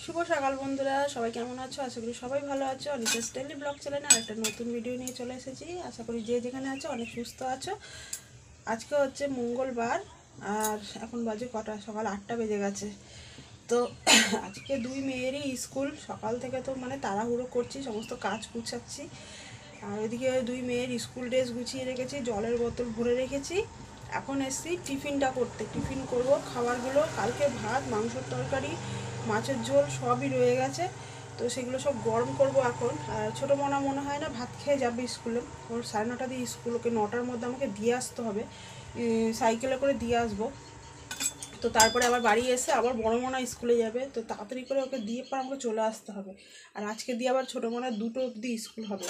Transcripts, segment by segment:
শুভ সকাল বন্ধুরা, সবাই কেমন আছো? আশা করি সবাই ভালো আছো। অনিতাস ডেইলি ব্লগ চ্যানেলে একটা নতুন ভিডিও নিয়ে চলে এসেছি। আশা করি যে যেখানে আছো অনেক সুস্থ আছো। আজকে হচ্ছে মঙ্গলবার আর এখন বাজে কটা? সকাল 8টা বেজে গেছে। তো আজকে দুই মেয়েরই স্কুল। সকাল থেকে তো মানে তাড়াহুড়ো করছি, সমস্ত কাজ গুছাচ্ছি। আর ওইদিকে দুই মেয়ের স্কুল ড্রেস গুছিয়ে রেখেছি, জলের বোতল ভরে রেখেছি। এখন এসছি টিফিনটা করতে। টিফিন করব খাবারগুলো। কালকে ভাত, মাংসের তরকারি, মাছের ঝোল সবই রয়ে গেছে, তো সেগুলো সব গরম করব এখন। আর ছোটো মনে হয় না ভাত খেয়ে যাবে স্কুলে। ওর 9:30 দিয়ে স্কুল, ওকে 9টার মধ্যে আমাকে দিয়ে আসতে হবে, সাইকেলে করে দিয়ে আসবো। তো তারপরে আবার বাড়ি এসে আবার বড় মনা স্কুলে যাবে, তো তাড়াতাড়ি করে ওকে দিয়ে পর আমাকে চলে আসতে হবে। আর আজকে দিয়ে আবার ছোটো মনার 2টো অবধি স্কুল হবে।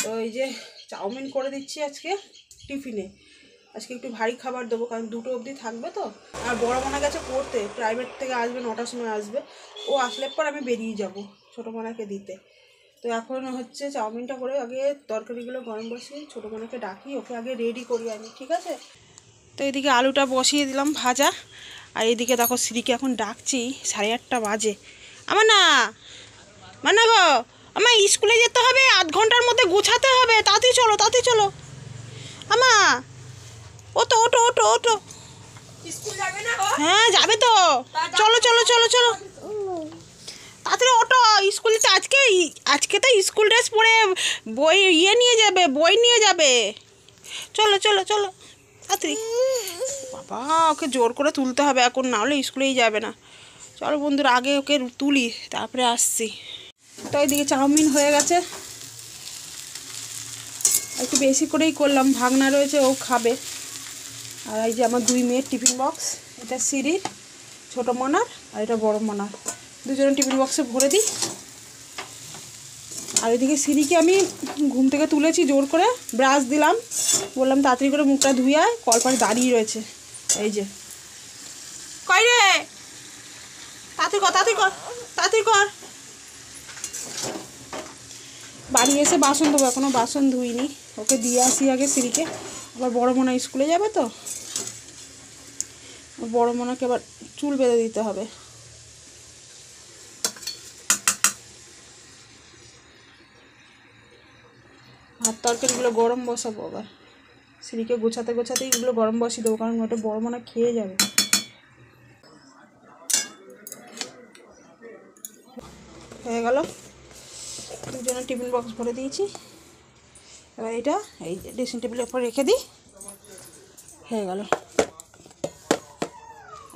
তো এই যে চাউমিন করে দিচ্ছি আজকে টিফিনে। আজকে একটু ভারী খাবার দেবো, কারণ 2টো অবধি থাকবে তো। আর বড় মনা গেছে পড়তে, প্রাইভেট থেকে আসবে 9টার সময় আসবে। ও আসলে পর আমি বেরিয়ে যাব ছোটো মনাকে দিতে। তো এখন হচ্ছে চাউমিনটা করে আগে তরকারিগুলো গরম বসিয়ে ছোটো মনাকে ডাকি, ওকে আগে রেডি করি আমি, ঠিক আছে? তো এদিকে আলুটা বসিয়ে দিলাম ভাজা। আর এদিকে দেখো শ্রীকে এখন ডাকছি, 8:30 বাজে। আমার না মানে গো, আমার স্কুলে যেতে হবে, আধ ঘন্টার মধ্যে গোছাতে হবে, তাড়াতাড়ি চলো তাড়াতাড়ি চলো। আমা ওটো ওটো ওটো ওটো, হ্যাঁ যাবে তো, চলো চলো চলো চলো তাড়াতাড়ি ওটো। স্কুলে তো আজকে তো স্কুল ড্রেস পরে বই নিয়ে যাবে, বই নিয়ে যাবে। চলো চলো চলো তাড়াতাড়ি। বাবা, ওকে জোর করে তুলতে হবে এখন, না হলে স্কুলেই যাবে না। চলো বন্ধুরা, আগে ওকে তুলি তারপরে আসছি। তো এইদিকে চাউমিন হয়ে গেছে, একটু বেশি করেই করলাম, ভাগনা রয়েছে ও খাবে। আর এই যে আমার দুই মেয়ের টিফিন বক্স, এটা সিঁড়ির ছোটো মনার আর এটা বড় মনার, দুজনের টিফিন বক্সে ভরে দিই। আর এদিকে সিঁড়িকে আমি ঘুম থেকে তুলেছি জোর করে, ব্রাশ দিলাম, বললাম তাড়াতাড়ি করে মুখটা ধুয়ে আয়, কলপারে দাঁড়িয়ে রয়েছে। এই যে কই রে, তাড়াতাড়ি কর তাড়াতাড়ি কর তাড়াতাড়ি কর। বাড়ি এসে বাসন দেবো, এখনও বাসন ধুইনি, ওকে দিয়ে আসি আগে সিঁড়িকে। আবার বড় মনা স্কুলে যাবে তো, বড় মনাকে আবার চুল বেঁধে দিতে হবে। ভাত তরকারিগুলো গরম বসাবো, আবার সিঁড়িকে গোছাতে গোছাতেই এগুলো গরম বসিয়ে দেবো, কারণ ওটা বড় মনা খেয়ে যাবে। হয়ে গেল, দুজনের টিফিন বক্স ভরে দিয়েছি। এবার এটা এই ড্রেসিং টেবিলের উপর রেখে দিই, হয়ে গেল।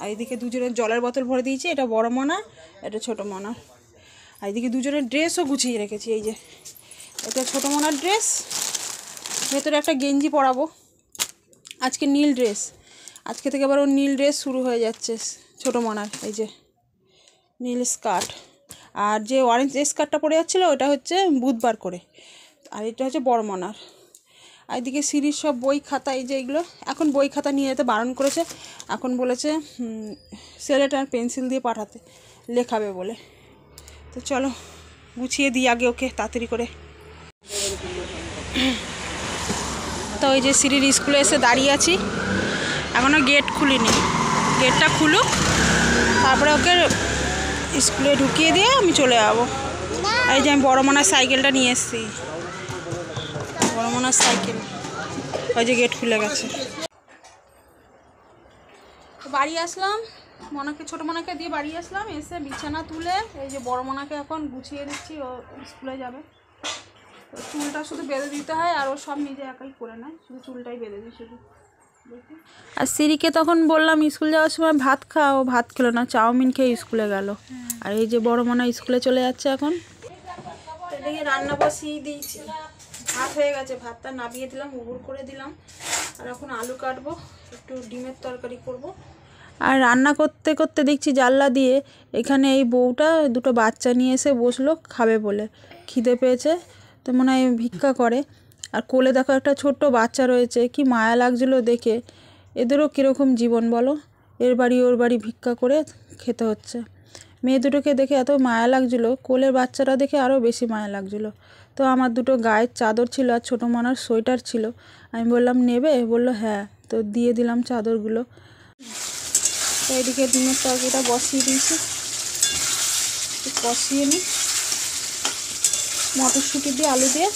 আর এদিকে দুজনের জলের বোতল ভরে দিয়েছি, এটা বড় মনা, এটা ছোটো মনা। আর এদিকে দুজনের ড্রেসও গুছিয়ে রেখেছি। এই যে এটা ছোটো মনার ড্রেস, ভেতরে একটা গেঞ্জি পরাবো, আজকে নীল ড্রেস, আজকে থেকে আবার ওর নীল ড্রেস শুরু হয়ে যাচ্ছে ছোটো মনার। এই যে নীল স্কার্ট, আর যে অরেঞ্জ স্কার্টটা পরে যাচ্ছিলো ওটা হচ্ছে বুধবার করে, আর এটা হচ্ছে বড় মনার। আর এদিকে সিঁড়ির সব বই খাতা, এই যে এগুলো এখন বই খাতা নিয়ে যেতে বারণ করেছে, এখন বলেছে স্লেট আর পেন্সিল দিয়ে পাঠাতে, লেখাবে বলে। তো চলো গুছিয়ে দিই আগে ওকে তাড়াতাড়ি করে। তো ওই যে সিঁড়ির স্কুলে এসে দাঁড়িয়ে আছি, এখনও গেট খুলিনি, গেটটা খুলুক তারপরে ওকে স্কুলে ঢুকিয়ে দিয়ে আমি চলে যাবো। এই যে আমি বড় মনার সাইকেলটা নিয়ে এসেছি, বড় মনার সাইকেল, ওই যে গেট খুলে গেছে। বাড়ি আসলাম, মনাকে ছোটো মনাকে দিয়ে বাড়ি আসলাম, এসে বিছানা তুলে এই যে বড় মনাকে এখন গুছিয়ে দিচ্ছি, ও স্কুলে যাবে। তো চুলটা শুধু বেঁধে দিতে হয়, আর ও সব নিজে একাই করে নেয়, শুধু চুলটাই বেঁধে দিই শুধু। আর সিঁড়িকে তখন বললাম স্কুল যাওয়ার সময় ভাত খাও, ভাত খেলো না, চাউমিন খেয়ে স্কুলে গেল। আর এই যে বড় মনা স্কুলে চলে যাচ্ছে এখন। এদিকে রান্না বসিয়ে দিয়েছি, ভাত হয়ে গেছে, ভাতটা নামিয়ে দিলাম, উবুর করে দিলাম। আর এখন আলু কাটবো, একটু ডিমের তরকারি করব। আর রান্না করতে করতে দেখছি জানলা দিয়ে এখানে এই বউটা 2টো বাচ্চা নিয়ে এসে বসলো খাবে বলে, খিদে পেয়েছে তো মনে হয় ভিক্ষা করে। আর কোলে দেখো একটা ছোট্ট বাচ্চা রয়েছে, কি মায়া লাগছিলো দেখে। এদেরও কীরকম জীবন বলো, এর বাড়ি ওর বাড়ি ভিক্ষা করে খেতে হচ্ছে। মেয়ে দুটোকে দেখে এত মায়া লাগছিলো, কোলের বাচ্চাটা দেখে আরও বেশি মায়া লাগছিলো। তো আমার 2টো গায়ের চাদর ছিল আর ছোটো মনার সোয়েটার ছিল, আমি বললাম নেবে, বললো হ্যাঁ, তো দিয়ে দিলাম চাদরগুলো। তো এদিকে ডিমের তরকারিটা বসিয়ে দিয়েছি। কষিয়ে নিই মটরশুঁটি দিয়ে, আলু দিয়ে।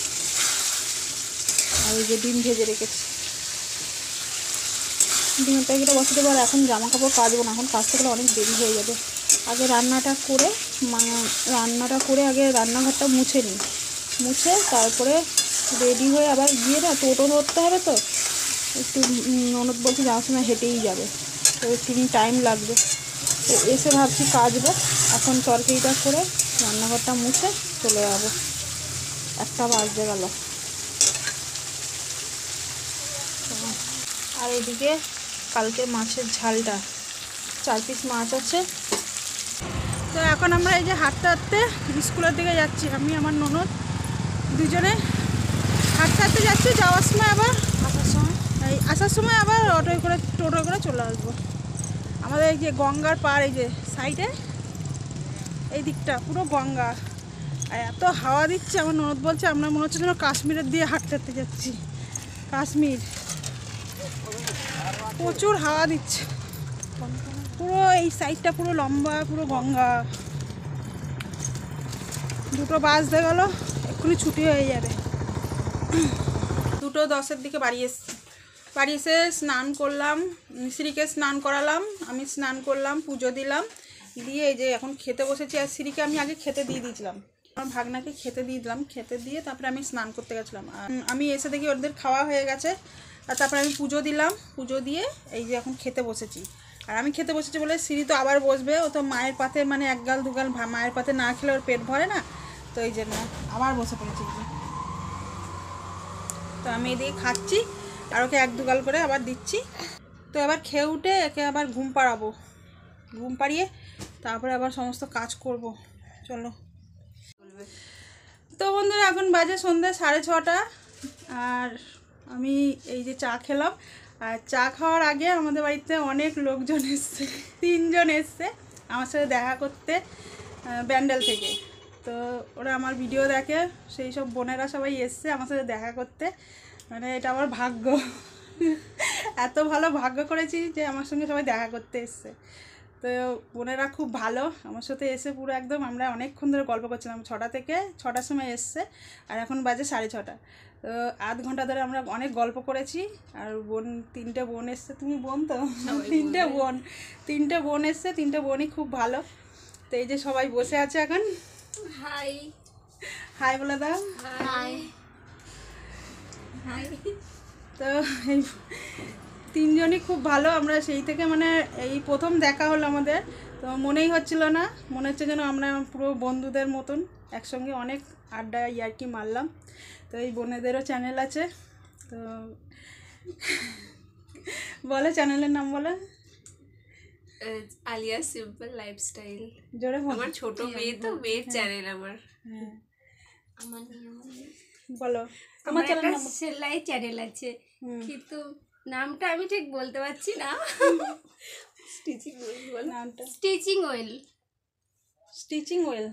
আর এই যে ডিম ভেজে রেখেছি, ডিমের প্যাকেটটা বসে দেবো। আর এখন জামা কাপড় কাচবো না, এখন কাচতে গেলে অনেক দেরি হয়ে যাবে। আগে রান্নাটা করে আগে রান্নাঘরটা মুছে নিই, মুছে তারপরে রেডি হয়ে আবার গিয়ে না টোটো ধরতে হবে। তো একটু ননদ বলছে যাওয়ার সময় হেঁটেই যাবে, তো একটু টাইম লাগবে। তো এসে ভাবছি কাচবো, এখন তরকারিটা করে রান্নাঘরটা মুছে চলে যাবো। 1টা বাজতে গেল। আর এদিকে কালকে মাছের ঝালটা, 4 পিস মাছ আছে। তো এখন আমরা এই যে হাঁটতে হাঁটতে স্কুলের দিকে যাচ্ছি, আমি আমার ননদ দুজনে হাঁটতে হাঁটতে যাচ্ছি। যাওয়ার সময় আবার আসার সময় আবার টোটো করে চলে আসবো। আমাদের এই যে গঙ্গার পাড়, এই যে সাইডে এই দিকটা পুরো গঙ্গা, আর এত হাওয়া দিচ্ছে। আমার ননদ বলছে আমরা মনে হচ্ছে যেন কাশ্মীরের দিয়ে হাঁটতে হাঁটতে যাচ্ছি। কাশ্মীর প্রচুর হাওয়া দিচ্ছে, পুরো এই সাইডটা পুরো লম্বা, পুরো গঙ্গা। 2টো বাজতে গেল, এক্ষুনি ছুটি হয়ে যাবে। 2:10-এর দিকে বাড়ি এসে স্নান করলাম, শ্রীকে স্নান করালাম, আমি স্নান করলাম, পুজো দিলাম, দিয়ে এই যে এখন খেতে বসেছি। আর শ্রীকে আমি আগে খেতে দিয়ে দিয়েছিলাম, আমার ভাগনাকে খেতে দিয়ে দিলাম, খেতে দিয়ে তারপরে আমি স্নান করতে গেছিলাম। আর আমি এসে দেখি ওদের খাওয়া হয়ে গেছে। আর তারপরে আমি পুজো দিলাম, পুজো দিয়ে এই যে এখন খেতে বসেছি। আর আমি খেতে বসেছি বলে শ্রী তো আবার বসবে, ও তো মায়ের পাতে মানে 1 গাল 2 গাল মায়ের পাতে না খেলে ওর পেট ভরে না, তো এই জন্য আবার বসে পড়েছি। তো আমি এদিকে খাচ্ছি আর ওকে 1-2 গাল করে আবার দিচ্ছি। তো এবার খেয়ে উঠে একে আবার ঘুম পাড়াবো, ঘুম পাড়িয়ে তারপরে আবার সমস্ত কাজ করব। চলো। তো বন্ধুরা এখন বাজে সন্ধ্যে 6:30, আর আমি এই যে চা খেলাম। আর চা খাওয়ার আগে আমাদের বাড়িতে অনেক লোকজন এসছে, 3 জন এসছে আমার সাথে দেখা করতে ব্যান্ডেল থেকে। তো ওরা আমার ভিডিও দেখে, সেই সব বোনেরা সবাই এসছে আমার সাথে দেখা করতে। মানে এটা আমার ভাগ্য, এত ভালো ভাগ্য করেছি যে আমার সঙ্গে সবাই দেখা করতে এসছে। তো বোনেরা খুব ভালো, আমার সাথে এসে পুরো একদম আমরা অনেকক্ষণ ধরে গল্প করছিলাম। 6টা থেকে 6টার সময় এসছে, আর এখন বাজে 6:30। তো আধ ঘন্টা ধরে আমরা অনেক গল্প করেছি। আর 3টে বোন এসছে, তুমি বোন তো? 3টে বোন এসছে, 3টে বোনই খুব ভালো। তো এই যে সবাই বসে আছে এখন। হাই হাই বলে দাও। High high. তো এই 3 জনই খুব ভালো, আমরা সেই থেকে মানে এই প্রথম দেখা হলো আমাদের। তো মনেই হচ্ছিল না, মনে হচ্ছে যেন আমরা পুরো বন্ধুদের মতন একসঙ্গে অনেক আড্ডা ইয়ার্কি মারলাম। তো এই বোনেদেরও চ্যানেল আছে, তো বলে চ্যানেলের নাম বলে। Alia simple lifestyle. জোরে আমার ছোট মেয়ে তো, মেয়ের চ্যানেল আমার। আমার বলো আমার একটা সেলাই চ্যানেল আছে, কিন্তু নামটা আমি ঠিক বলতে পারছি না। স্টিচিং ওয়েল নামটা, স্টিচিং ওয়েল। Stitching well.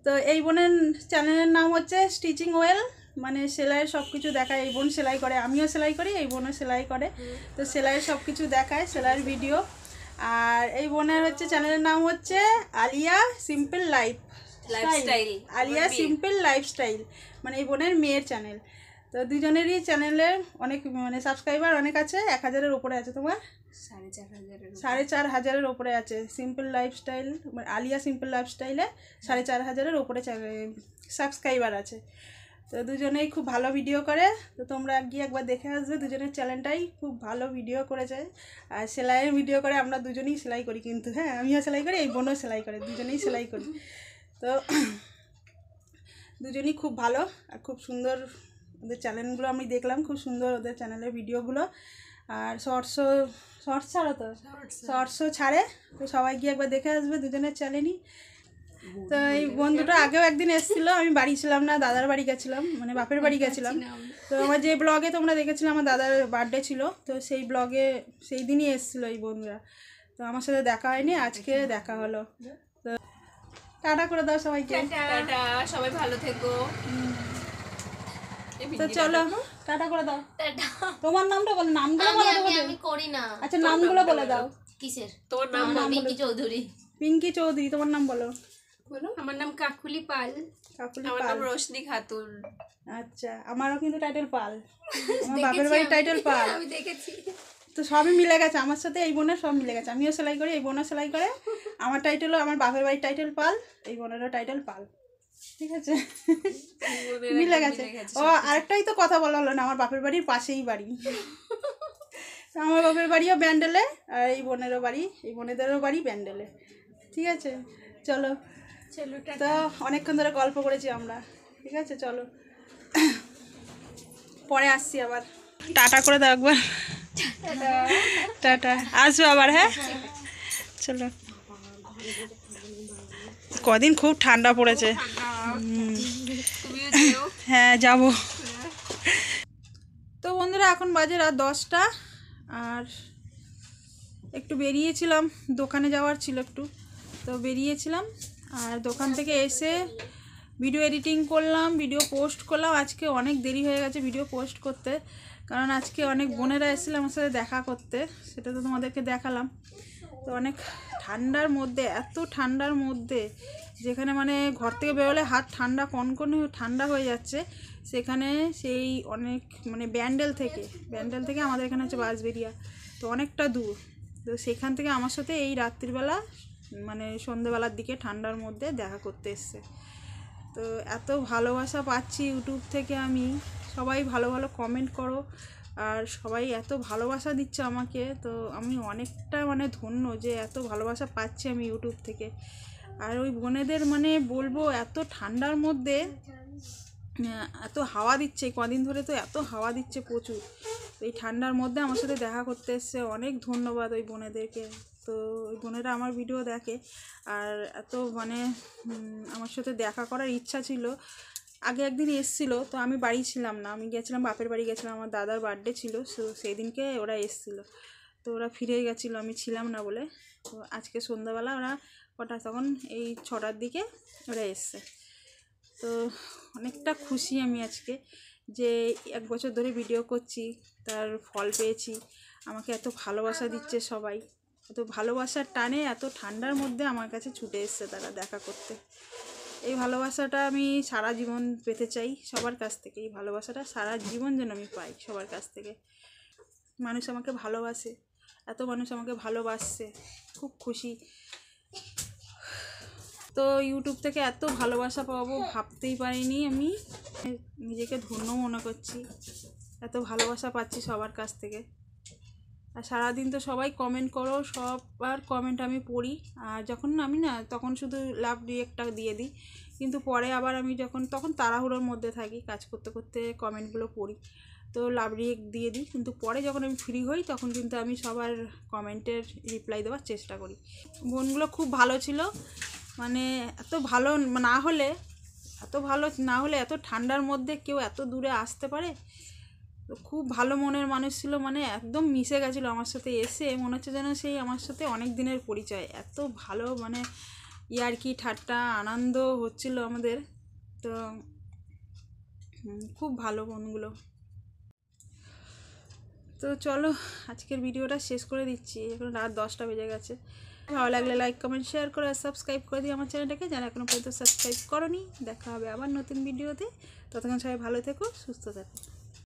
তো এই বোনের চ্যানেলের নাম হচ্ছে স্টিচিং ওয়েল, মানে সেলাইয়ের সব কিছু দেখায়। এই বোন সেলাই করে, আমিও সেলাই করি, এই বোনও সেলাই করে। তো সেলাইয়ের সব কিছু দেখায়, সেলাইয়ের ভিডিও। আর এই বোনের হচ্ছে চ্যানেলের নাম হচ্ছে Alia simple lifestyle. Alia simple lifestyle মানে এই বোনের মেয়ের চ্যানেল। তো দুজনেরই চ্যানেলে অনেক মানে সাবস্ক্রাইবার অনেক আছে, 1000-এর উপরে আছে। তোমার 4,500-এর উপরে আছে। সিম্পল লাইফস্টাইল আলিয়া সিম্পল লাইফস্টাইলে 4,500-এর উপরে সাবস্ক্রাইবার আছে। তো দুজনেই খুব ভালো ভিডিও করে, তো তোমরা গিয়ে একবার দেখে আসবে। দুজনের চ্যানেলটাই খুব ভালো ভিডিও করেছে। আর সেলাইয়ের ভিডিও করে, আমরা দুজনেই সেলাই করি কিন্তু, হ্যাঁ আমিও সেলাই করি, এই বোনও সেলাই করে, দুজনেই সেলাই করি। তো দুজনই খুব ভালো আর খুব সুন্দর। ওদের চ্যানেলগুলো আমি দেখলাম, খুব সুন্দর ওদের চ্যানেলের ভিডিওগুলো। আর শর্টসও ছাড়ো, তো শর্টসও ছাড়ে। তো সবাই গিয়ে একবার দেখে আসবে দুজনের চ্যানেলই। তো এই বন্ধুটা আগেও একদিন এসেছিলো, আমি বাড়ি ছিলাম না, দাদার বাড়ি গেছিলাম, মানে বাপের বাড়ি গেছিলাম। তো আমার যে ব্লগে তোমরা দেখেছিলাম আমার দাদার বার্থডে ছিল, তো সেই ব্লগে সেই দিনই এসেছিলো এই বন্ধুরা। তো আমার সাথে দেখা হয়নি, আজকে দেখা হলো। তো টাটা করে দাও সবাইকে। টাটা, সবাই ভালো থেকো। তো চলো টাটা করে দাও। টাটা। তোমার নামটা বলো, নামগুলো বলে দাও। আমি করি না। আচ্ছা নামগুলো বলে দাও। কিসের? তোমার নাম মিকি চৌধুরী। পিঙ্কি চৌধুরী, তোমার নাম বলো। বলো। আমার নাম কাকুলি পাল। কাকুলি আমার পাল। নাম রোশনি খাতুন। আচ্ছা, আমারও কিন্তু টাইটেল পাল, আমার বাপের বাড়ির টাইটেল পাল। আমি দেখেছি। তো সবই মিলে গেছে আমার সাথে, এই বোনের সব মিলে গেছে। আমিও সেলাই করি, এই বোনও সেলাই করে। আমার টাইটেলও, আমার বাপের বাড়ির টাইটেল পাল, এই বোনেরও টাইটেল পাল। ঠিক আছে, মিলে গেছে। ও আরেকটাই তো কথা বলা হলো না, আমার বাপের বাড়ির পাশেই বাড়ি। তো আমার বাপের বাড়িও ব্যান্ডেলে, আর এই বোনেরও বাড়ি, এই বোনেদেরও বাড়ি ব্যান্ডেলে। ঠিক আছে, চলো। তো অনেকক্ষণ ধরে গল্প করেছি আমরা। ঠিক আছে, চলো পরে আসছি আবার। টাটা করে দাও একবার। টাটা, আসবো আবার। হ্যাঁ, চলো। কদিন খুব ঠান্ডা পড়েছে। হ্যাঁ, যাব। তো বন্ধুরা, এখন বাজে রাত 10টা, আর একটু বেরিয়েছিলাম, দোকানে যাওয়ার ছিল একটু, তো বেরিয়েছিলাম। আর দোকান থেকে এসে ভিডিও এডিটিং করলাম, ভিডিও পোস্ট করলাম। আজকে অনেক দেরি হয়ে গেছে ভিডিও পোস্ট করতে, কারণ আজকে অনেক বোনেরা এসেছিলো আমার সাথে দেখা করতে, সেটা তো তোমাদেরকে দেখালাম। তো অনেক ঠান্ডার মধ্যে, এত ঠান্ডার মধ্যে, যেখানে মানে ঘর থেকে বেরোলে হাত ঠান্ডা, কনকনে ঠান্ডা হয়ে যাচ্ছে, সেখানে সেই অনেক মানে ব্যান্ডেল থেকে আমাদের এখানে হচ্ছে বাঁশবেড়িয়া, তো অনেকটা দূর। তো সেখান থেকে আমার সাথে এই রাত্রিবেলা মানে সন্ধ্যেবেলার দিকে ঠান্ডার মধ্যে দেখা করতে এসছে। তো এত ভালোবাসা পাচ্ছি ইউটিউব থেকে আমি, সবাই ভালো ভালো কমেন্ট করো, আর সবাই এত ভালোবাসা দিচ্ছে আমাকে। তো আমি অনেকটা মানে ধন্য যে এত ভালোবাসা পাচ্ছি আমি ইউটিউব থেকে। আর ওই বোনেদের মানে বলবো, এত ঠান্ডার মধ্যে এত হাওয়া দিচ্ছে, কদিন ধরে তো এত হাওয়া দিচ্ছে প্রচুর। এই ঠান্ডার মধ্যে আমার সাথে দেখা করতে এসছে, অনেক ধন্যবাদ ওই বোনেদেরকে। তো ওই বোনেরা আমার ভিডিও দেখে, আর এত মানে আমার সাথে দেখা করার ইচ্ছা ছিল। আগে একদিন এসেছিলো, তো আমি বাড়ি ছিলাম না, আমি গেছিলাম বাপের বাড়ি গেছিলাম, আমার দাদার বার্থডে ছিল, তো সেই দিনকে ওরা এসেছিলো। তো ওরা ফিরে গেছিলো, আমি ছিলাম না বলে। তো আজকে সন্ধ্যাবেলা ওরা কটা, তখন এই 6টার দিকে ওরা এসছে। তো অনেকটা খুশি আমি আজকে, যে 1 বছর ধরে ভিডিও করছি, তার ফল পেয়েছি। আমাকে এত ভালোবাসা দিচ্ছে সবাই, এত ভালোবাসার টানে এত ঠান্ডার মধ্যে আমার কাছে ছুটে এসছে তারা দেখা করতে। এই ভালোবাসাটা আমি সারা জীবন পেতে চাই সবার কাছ থেকে, এই ভালোবাসাটা সারা জীবন যেন আমি পাই সবার কাছ থেকে। মানুষ আমাকে ভালোবাসে, এত মানুষ আমাকে ভালোবাসছে, খুব খুশি। তো ইউটিউব থেকে এত ভালোবাসা পাবো ভাবতেই পারিনি আমি, নিজেকে ধন্য মনে করছি, এত ভালোবাসা পাচ্ছি সবার কাছ থেকে। আর সারাদিন তো সবাই কমেন্ট করো, সবার কমেন্ট আমি পড়ি। আর যখন আমি না, তখন শুধু লাভ রিয়েক্টটা দিয়ে দিই, কিন্তু পরে আবার আমি তখন তাড়াহুড়োর মধ্যে থাকি, কাজ করতে করতে কমেন্টগুলো পড়ি, তো লাভ রিয়েক্ট দিয়ে দিই। কিন্তু পরে যখন আমি ফ্রি হই, তখন কিন্তু আমি সবার কমেন্টের রিপ্লাই দেওয়ার চেষ্টা করি। বোনগুলো খুব ভালো ছিল, মানে এত ভালো না হলে এত ঠান্ডার মধ্যে কেউ এত দূরে আসতে পারে। তো খুব ভালো মনের মানুষ ছিল, মানে একদম মিশে গেছিলো আমার সাথে, এসে মনে হচ্ছে যেন সেই আমার সাথে অনেক দিনের পরিচয়। এত ভালো মানে ইয়ার্কি ঠাট্টা আনন্দ হচ্ছিল আমাদের। তো খুব ভালো বোনগুলো। তো চলো আজকের ভিডিওটা শেষ করে দিচ্ছি, এখন রাত 10টা বেজে গেছে। ভালো লাগলে লাইক কমেন্ট শেয়ার করে আর সাবস্ক্রাইব করে দিই আমার চ্যানেলটাকে, যারা এখনও পর্যন্ত সাবস্ক্রাইব করোনি। দেখা হবে আবার নতুন ভিডিওতে, ততক্ষণ সবাই ভালো থেকো, সুস্থ থেকো।